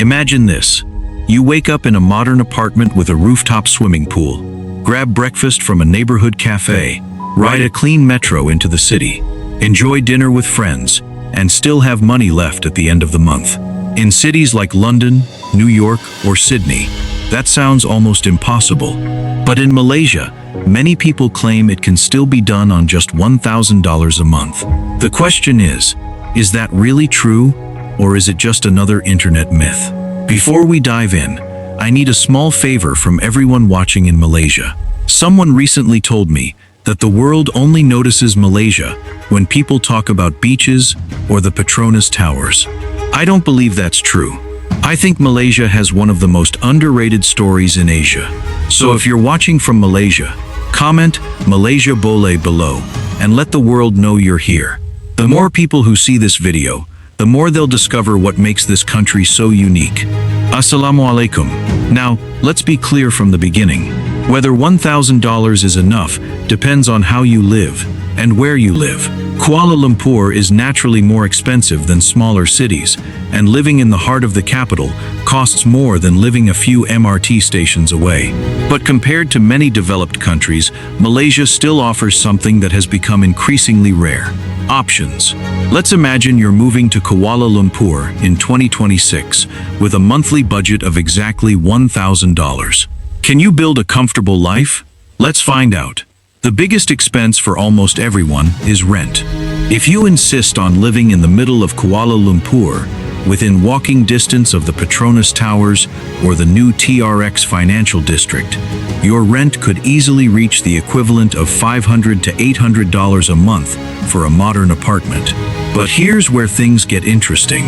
Imagine this. You wake up in a modern apartment with a rooftop swimming pool, grab breakfast from a neighborhood cafe, ride a clean metro into the city, enjoy dinner with friends, and still have money left at the end of the month. In cities like London, New York, or Sydney, that sounds almost impossible. But in Malaysia, many people claim it can still be done on just $1,000 a month. The question is that really true, or is it just another internet myth? Before we dive in, I need a small favor from everyone watching in Malaysia. Someone recently told me that the world only notices Malaysia when people talk about beaches or the Petronas Towers. I don't believe that's true. I think Malaysia has one of the most underrated stories in Asia. So if you're watching from Malaysia, comment Malaysia Boleh below and let the world know you're here. The more people who see this video, the more they'll discover what makes this country so unique. Assalamualaikum. Now, let's be clear from the beginning. Whether $1,000 is enough depends on how you live and where you live. Kuala Lumpur is naturally more expensive than smaller cities, and living in the heart of the capital costs more than living a few MRT stations away. But compared to many developed countries, Malaysia still offers something that has become increasingly rare: options. Let's imagine you're moving to Kuala Lumpur in 2026 with a monthly budget of exactly $1,000. Can you build a comfortable life? Let's find out. The biggest expense for almost everyone is rent. If you insist on living in the middle of Kuala Lumpur, within walking distance of the Petronas Towers or the new TRX Financial District, your rent could easily reach the equivalent of $500 to $800 a month for a modern apartment. But here's where things get interesting.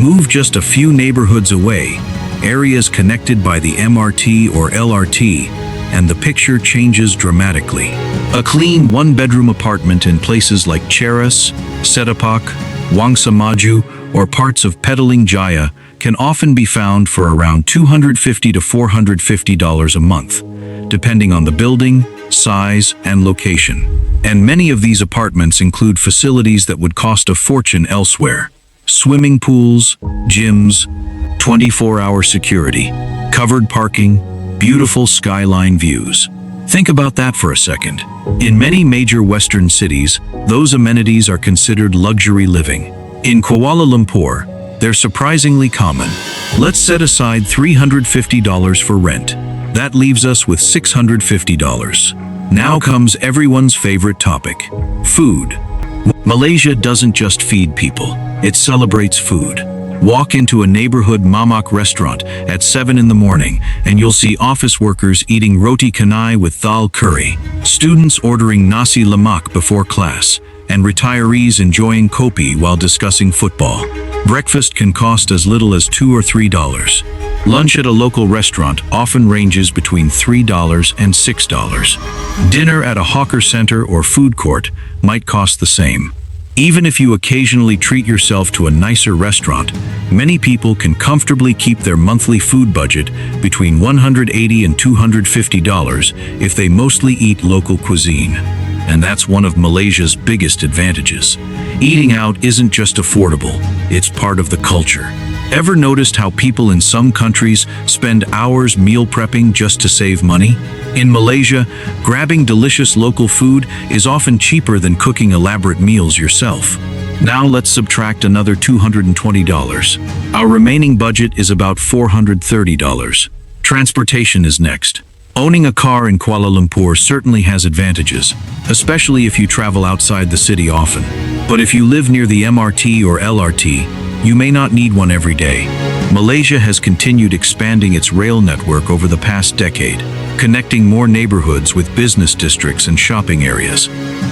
Move just a few neighborhoods away, areas connected by the MRT or LRT, and the picture changes dramatically. A clean one-bedroom apartment in places like Cheras, Setapak, Wangsa Maju, or parts of Petaling Jaya can often be found for around $250 to $450 a month, depending on the building, size, and location. And many of these apartments include facilities that would cost a fortune elsewhere. Swimming pools, gyms, 24-hour security, covered parking, beautiful skyline views. Think about that for a second. In many major Western cities, those amenities are considered luxury living. In Kuala Lumpur, they're surprisingly common. Let's set aside $350 for rent. That leaves us with $650. Now comes everyone's favorite topic: food. Malaysia doesn't just feed people, it celebrates food. Walk into a neighborhood mamak restaurant at 7 in the morning and you'll see office workers eating roti canai with dal curry, students ordering nasi lemak before class, and retirees enjoying kopi while discussing football. Breakfast can cost as little as $2 or $3. Lunch at a local restaurant often ranges between $3 and $6. Dinner at a hawker center or food court might cost the same. Even if you occasionally treat yourself to a nicer restaurant, many people can comfortably keep their monthly food budget between $180 and $250 if they mostly eat local cuisine. And that's one of Malaysia's biggest advantages. Eating out isn't just affordable, it's part of the culture. Ever noticed how people in some countries spend hours meal prepping just to save money? In Malaysia, grabbing delicious local food is often cheaper than cooking elaborate meals yourself. Now let's subtract another $220. Our remaining budget is about $430. Transportation is next. Owning a car in Kuala Lumpur certainly has advantages, especially if you travel outside the city often. But if you live near the MRT or LRT, you may not need one every day. Malaysia has continued expanding its rail network over the past decade, connecting more neighborhoods with business districts and shopping areas.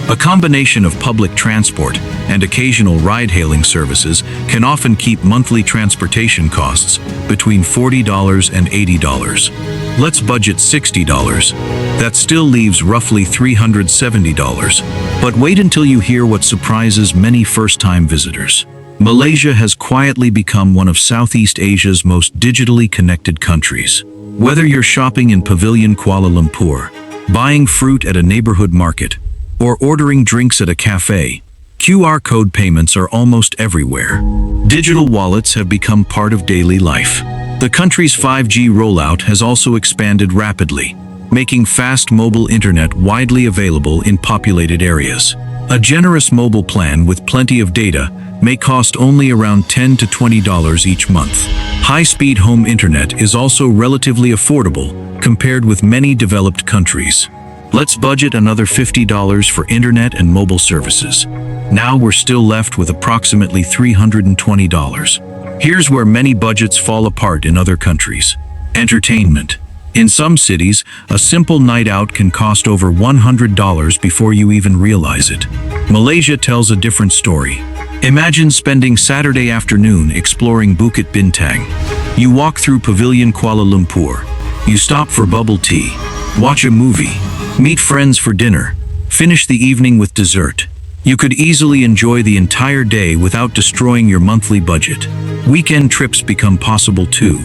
A combination of public transport and occasional ride-hailing services can often keep monthly transportation costs between $40 and $80. Let's budget $60. That still leaves roughly $370. But wait until you hear what surprises many first-time visitors. Malaysia has quietly become one of Southeast Asia's most digitally connected countries. Whether you're shopping in Pavilion Kuala Lumpur, buying fruit at a neighborhood market, or ordering drinks at a cafe, QR code payments are almost everywhere. Digital wallets have become part of daily life. The country's 5G rollout has also expanded rapidly, making fast mobile internet widely available in populated areas. A generous mobile plan with plenty of data may cost only around $10 to $20 each month. High-speed home internet is also relatively affordable compared with many developed countries. Let's budget another $50 for internet and mobile services. Now we're still left with approximately $320. Here's where many budgets fall apart in other countries. Entertainment. In some cities, a simple night out can cost over $100 before you even realize it. Malaysia tells a different story. Imagine spending Saturday afternoon exploring Bukit Bintang. You walk through Pavilion Kuala Lumpur. You stop for bubble tea, watch a movie, meet friends for dinner, finish the evening with dessert. You could easily enjoy the entire day without destroying your monthly budget. Weekend trips become possible too.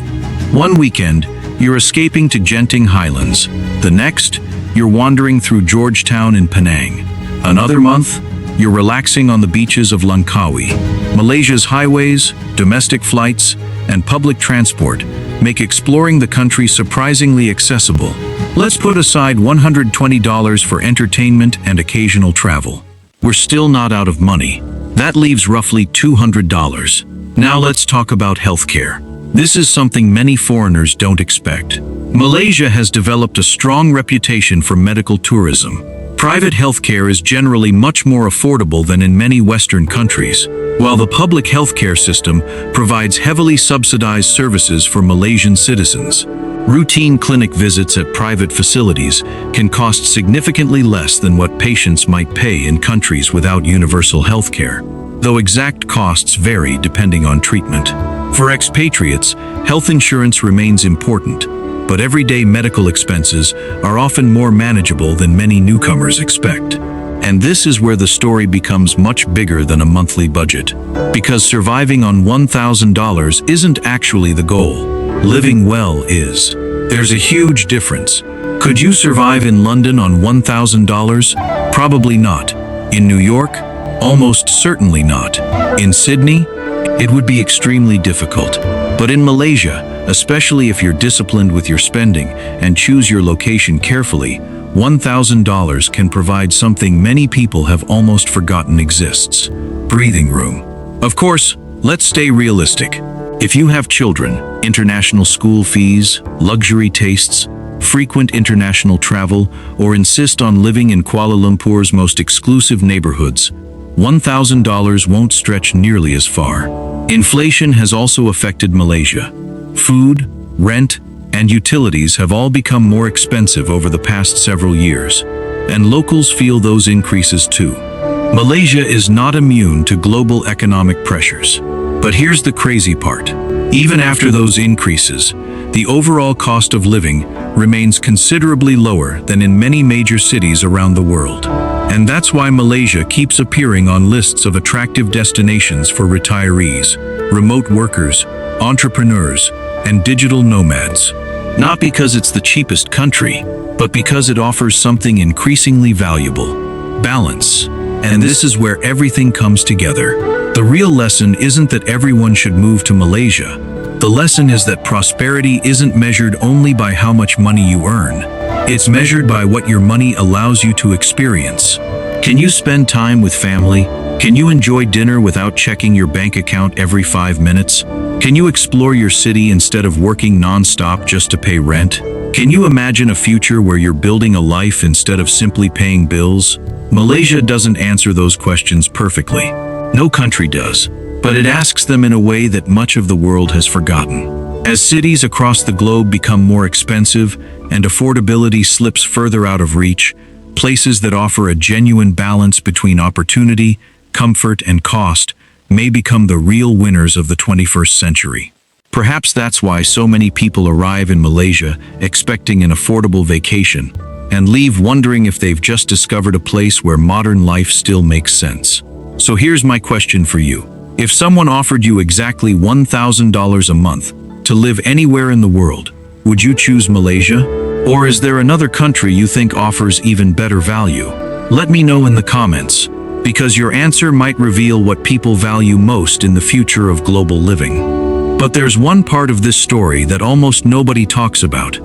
One weekend, you're escaping to Genting Highlands. The next, you're wandering through Georgetown in Penang. Another month, you're relaxing on the beaches of Langkawi. Malaysia's highways, domestic flights, and public transport make exploring the country surprisingly accessible. Let's put aside $120 for entertainment and occasional travel. We're still not out of money. That leaves roughly $200. Now let's talk about healthcare. This is something many foreigners don't expect. Malaysia has developed a strong reputation for medical tourism. Private healthcare is generally much more affordable than in many Western countries, while the public healthcare system provides heavily subsidized services for Malaysian citizens. Routine clinic visits at private facilities can cost significantly less than what patients might pay in countries without universal healthcare, though exact costs vary depending on treatment. For expatriates, health insurance remains important, but everyday medical expenses are often more manageable than many newcomers expect. And this is where the story becomes much bigger than a monthly budget. Because surviving on $1,000 isn't actually the goal. Living well is. There's a huge difference. Could you survive in London on $1,000? Probably not. In New York? Almost certainly not. In Sydney? It would be extremely difficult. But in Malaysia, especially if you're disciplined with your spending and choose your location carefully, $1,000 can provide something many people have almost forgotten exists: breathing room. Of course, let's stay realistic. If you have children, international school fees, luxury tastes, frequent international travel, or insist on living in Kuala Lumpur's most exclusive neighborhoods, $1,000 won't stretch nearly as far. Inflation has also affected Malaysia. Food, rent, and utilities have all become more expensive over the past several years, and locals feel those increases too. Malaysia is not immune to global economic pressures. But here's the crazy part. Even after those increases, the overall cost of living remains considerably lower than in many major cities around the world. And that's why Malaysia keeps appearing on lists of attractive destinations for retirees, remote workers, entrepreneurs, and digital nomads. Not because it's the cheapest country, but because it offers something increasingly valuable: balance. And this is where everything comes together. The real lesson isn't that everyone should move to Malaysia. The lesson is that prosperity isn't measured only by how much money you earn. It's measured by what your money allows you to experience. Can you spend time with family? Can you enjoy dinner without checking your bank account every 5 minutes? Can you explore your city instead of working non-stop just to pay rent? Can you imagine a future where you're building a life instead of simply paying bills? Malaysia doesn't answer those questions perfectly. No country does, but it asks them in a way that much of the world has forgotten. As cities across the globe become more expensive and affordability slips further out of reach, places that offer a genuine balance between opportunity, comfort, and cost may become the real winners of the 21st century. Perhaps that's why so many people arrive in Malaysia expecting an affordable vacation and leave wondering if they've just discovered a place where modern life still makes sense. So here's my question for you. If someone offered you exactly $1,000 a month to live anywhere in the world, would you choose Malaysia? Or is there another country you think offers even better value? Let me know in the comments, because your answer might reveal what people value most in the future of global living. But there's one part of this story that almost nobody talks about.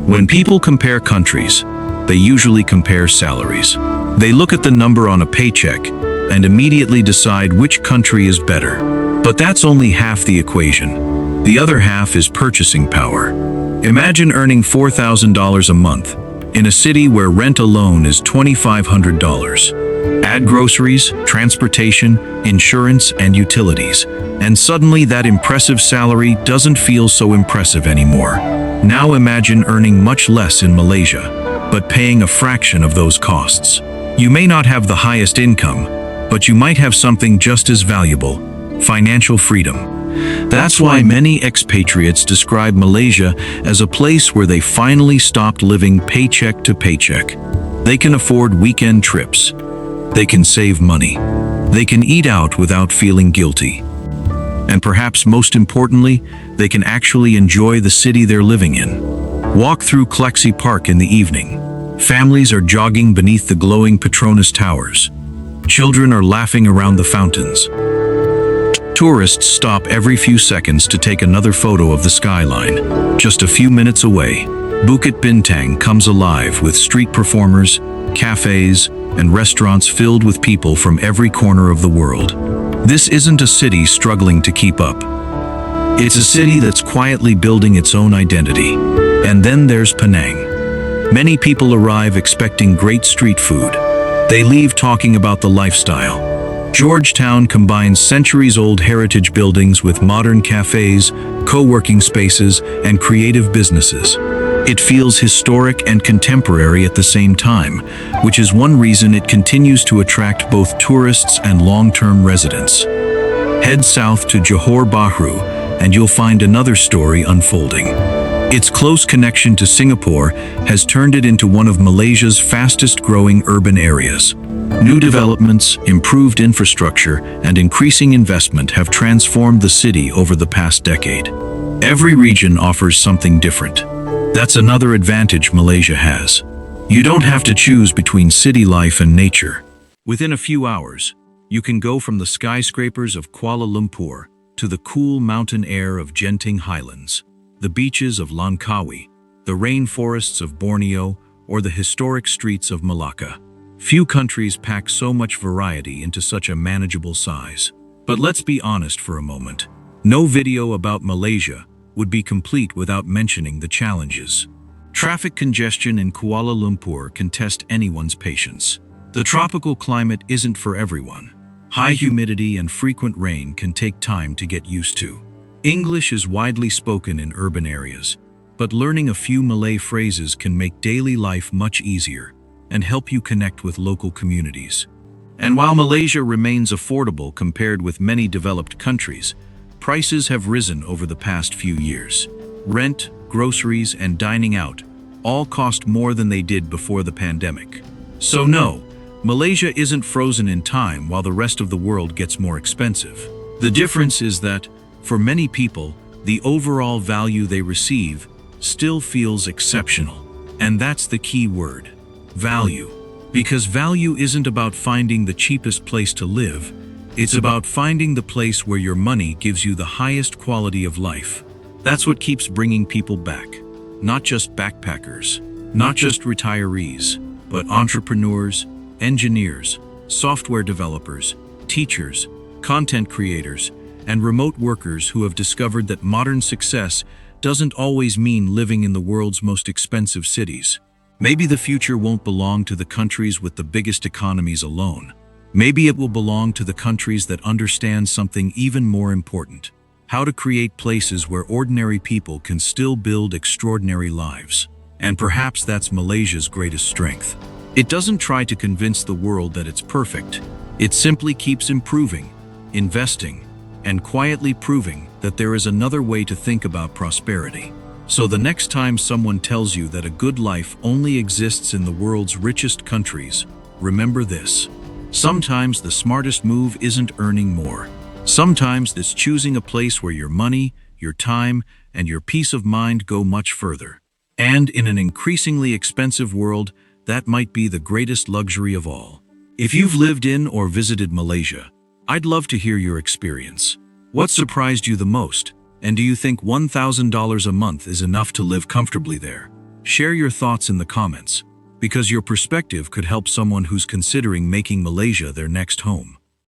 When people compare countries, they usually compare salaries. They look at the number on a paycheck and immediately decide which country is better. But that's only half the equation. The other half is purchasing power. Imagine earning $4,000 a month in a city where rent alone is $2,500. Add groceries, transportation, insurance, and utilities, and suddenly that impressive salary doesn't feel so impressive anymore. Now imagine earning much less in Malaysia, but paying a fraction of those costs. You may not have the highest income, but you might have something just as valuable: financial freedom. That's why many expatriates describe Malaysia as a place where they finally stopped living paycheck to paycheck. They can afford weekend trips. They can save money. They can eat out without feeling guilty. And perhaps most importantly, they can actually enjoy the city they're living in. Walk through Klexi Park in the evening. Families are jogging beneath the glowing Petronas towers. Children are laughing around the fountains. Tourists stop every few seconds to take another photo of the skyline. Just a few minutes away, Bukit Bintang comes alive with street performers, cafes, and restaurants filled with people from every corner of the world. This isn't a city struggling to keep up. It's a city that's quietly building its own identity. And then there's Penang. Many people arrive expecting great street food. They leave talking about the lifestyle. Georgetown combines centuries-old heritage buildings with modern cafes, co-working spaces, and creative businesses. It feels historic and contemporary at the same time, which is one reason it continues to attract both tourists and long-term residents. Head south to Johor Bahru, and you'll find another story unfolding. Its close connection to Singapore has turned it into one of Malaysia's fastest-growing urban areas. New developments, improved infrastructure, and increasing investment have transformed the city over the past decade. Every region offers something different. That's another advantage Malaysia has. You don't have to choose between city life and nature. Within a few hours, you can go from the skyscrapers of Kuala Lumpur to the cool mountain air of Genting Highlands, the beaches of Langkawi, the rainforests of Borneo, or the historic streets of Malacca. Few countries pack so much variety into such a manageable size. But let's be honest for a moment. No video about Malaysia would be complete without mentioning the challenges. Traffic congestion in Kuala Lumpur can test anyone's patience. The tropical climate isn't for everyone. High humidity and frequent rain can take time to get used to. English is widely spoken in urban areas, but learning a few Malay phrases can make daily life much easier and help you connect with local communities. And while Malaysia remains affordable compared with many developed countries, prices have risen over the past few years. Rent, groceries, and dining out all cost more than they did before the pandemic. So no, Malaysia isn't frozen in time while the rest of the world gets more expensive. The difference is that, for many people, the overall value they receive still feels exceptional. And that's the key word: value. Because value isn't about finding the cheapest place to live. It's about finding the place where your money gives you the highest quality of life. That's what keeps bringing people back. Not just backpackers, not just retirees, but entrepreneurs, engineers, software developers, teachers, content creators, and remote workers who have discovered that modern success doesn't always mean living in the world's most expensive cities. Maybe the future won't belong to the countries with the biggest economies alone. Maybe it will belong to the countries that understand something even more important: how to create places where ordinary people can still build extraordinary lives. And perhaps that's Malaysia's greatest strength. It doesn't try to convince the world that it's perfect. It simply keeps improving, investing, and quietly proving that there is another way to think about prosperity. So the next time someone tells you that a good life only exists in the world's richest countries, remember this: sometimes the smartest move isn't earning more. Sometimes it's choosing a place where your money, your time, and your peace of mind go much further. And in an increasingly expensive world, that might be the greatest luxury of all. If you've lived in or visited Malaysia, I'd love to hear your experience. What surprised you the most? And do you think $1,000 a month is enough to live comfortably there? Share your thoughts in the comments, because your perspective could help someone who's considering making Malaysia their next home.